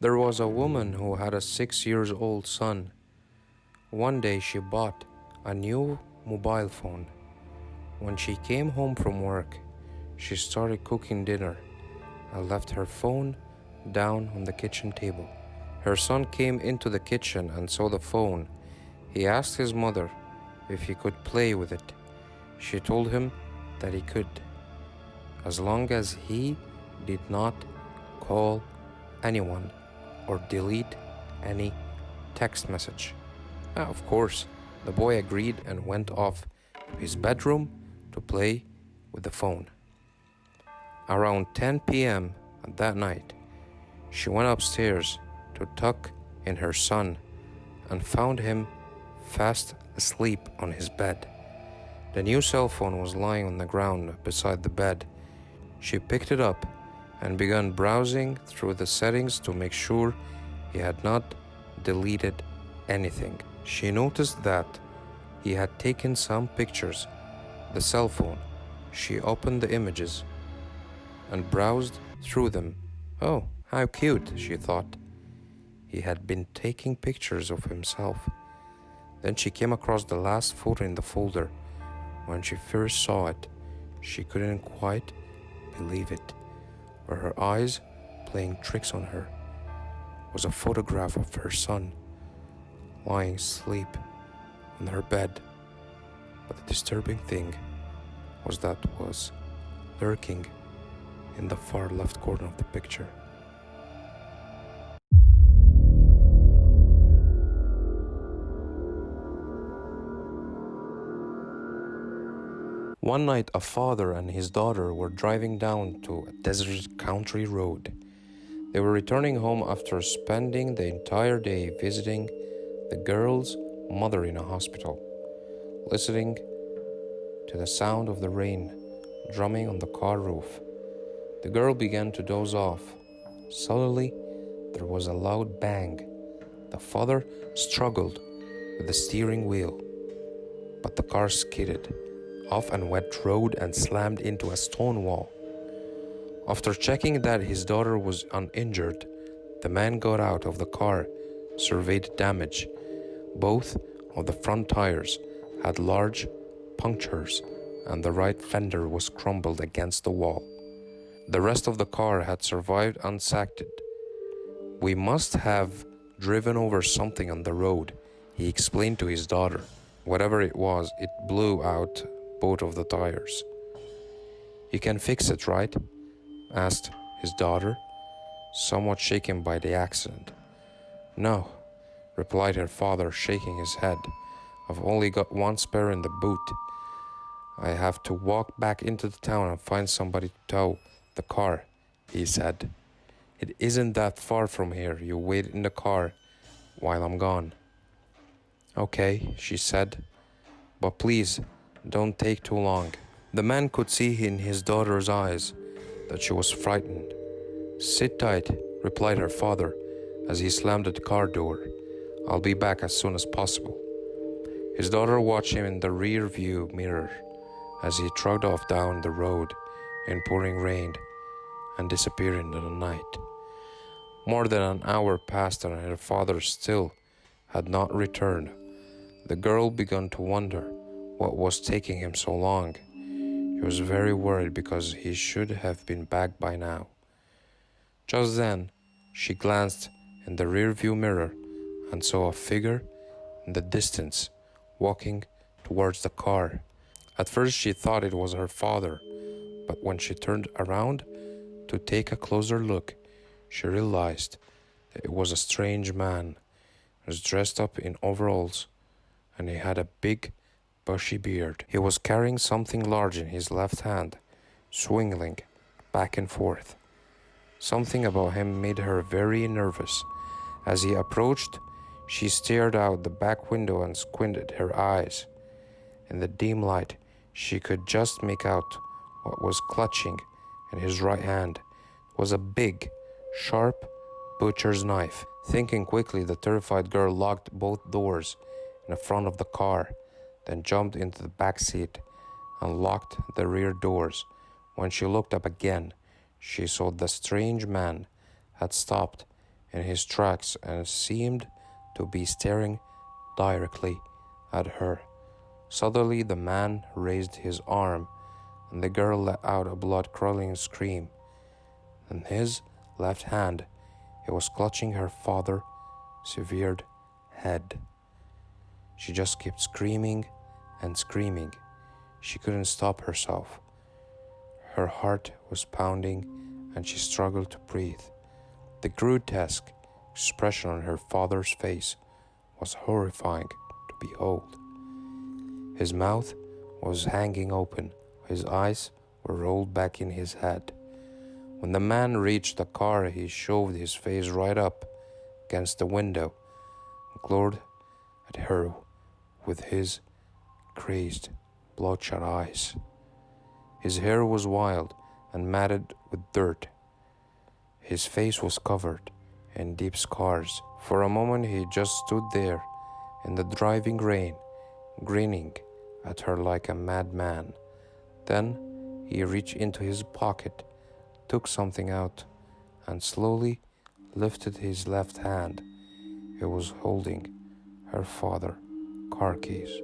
There was a woman who had a 6-year-old son. One day she bought a new mobile phone. When she came home from work, she started cooking dinner and left her phone down on the kitchen table. Her son came into the kitchen and saw the phone. He asked his mother if he could play with it. She told him that he could, as long as he did not call anyone or delete any text message. Of course, the boy agreed and went off to his bedroom to play with the phone. Around 10 p.m. that night, she went upstairs to tuck in her son and found him fast asleep on his bed. The new cell phone was lying on the ground beside the bed. She picked it up and began browsing through the settings to make sure he had not deleted anything. She noticed that he had taken some pictures. The cell phone. She opened the images and browsed through them. Oh, how cute, she thought. He had been taking pictures of himself. Then she came across the last photo in the folder. When she first saw it, she couldn't quite believe it. Were her eyes playing tricks on her? It was a photograph of her son lying asleep on her bed. But the disturbing thing was that was lurking in the far left corner of the picture. One night, a father and his daughter were driving down to a desert country road. They were returning home after spending the entire day visiting the girl's mother in a hospital. Listening to the sound of the rain drumming on the car roof, the girl began to doze off. Suddenly, there was a loud bang. The father struggled with the steering wheel, but the car skidded off and wet road and slammed into a stone wall. After checking that his daughter was uninjured, the man got out of the car, surveyed damage. Both of the front tires had large punctures and the right fender was crumbled against the wall. The rest of the car had survived unsacted. "We must have driven over something on the road," he explained to his daughter. Whatever it was, it blew out both of the tires. "You can fix it, right?" asked his daughter, somewhat shaken by the accident. "No," replied her father, shaking his head. "I've only got one spare in the boot. I have to walk back into the town and find somebody to tow the car," he said. "It isn't that far from here. You wait in the car while I'm gone." "Okay," she said, "but please don't take too long." The man could see in his daughter's eyes that she was frightened. "Sit tight," replied her father as he slammed the car door. "I'll be back as soon as possible." His daughter watched him in the rear view mirror as he trudged off down the road in pouring rain and disappeared into the night. More than an hour passed and her father still had not returned. The girl began to wonder what was taking him so long. She was very worried because he should have been back by now. Just then, she glanced in the rearview mirror and saw a figure in the distance walking towards the car. At first, she thought it was her father, but when she turned around to take a closer look, she realized that it was a strange man. He was dressed up in overalls and he had a big bushy beard. He was carrying something large in his left hand, swinging back and forth. Something about him made her very nervous. As he approached, she stared out the back window and squinted her eyes. In the dim light, she could just make out what was clutching in his right hand. It was a big, sharp butcher's knife. Thinking quickly, the terrified girl locked both doors in the front of the car, then jumped into the back seat and locked the rear doors. When she looked up again, she saw the strange man had stopped in his tracks and seemed to be staring directly at her. Suddenly the man raised his arm and the girl let out a blood-curdling scream. In his left hand he was clutching her father's severed head. She just kept screaming and screaming. She couldn't stop herself. Her heart was pounding and she struggled to breathe. The grotesque expression on her father's face was horrifying to behold. His mouth was hanging open. His eyes were rolled back in his head. When the man reached the car, he shoved his face right up against the window and glared at her with his crazed, bloodshot eyes. His hair was wild and matted with dirt. His face was covered in deep scars. For a moment he just stood there in the driving rain, grinning at her like a madman. Then he reached into his pocket, took something out, and slowly lifted his left hand. He was holding her father's car keys.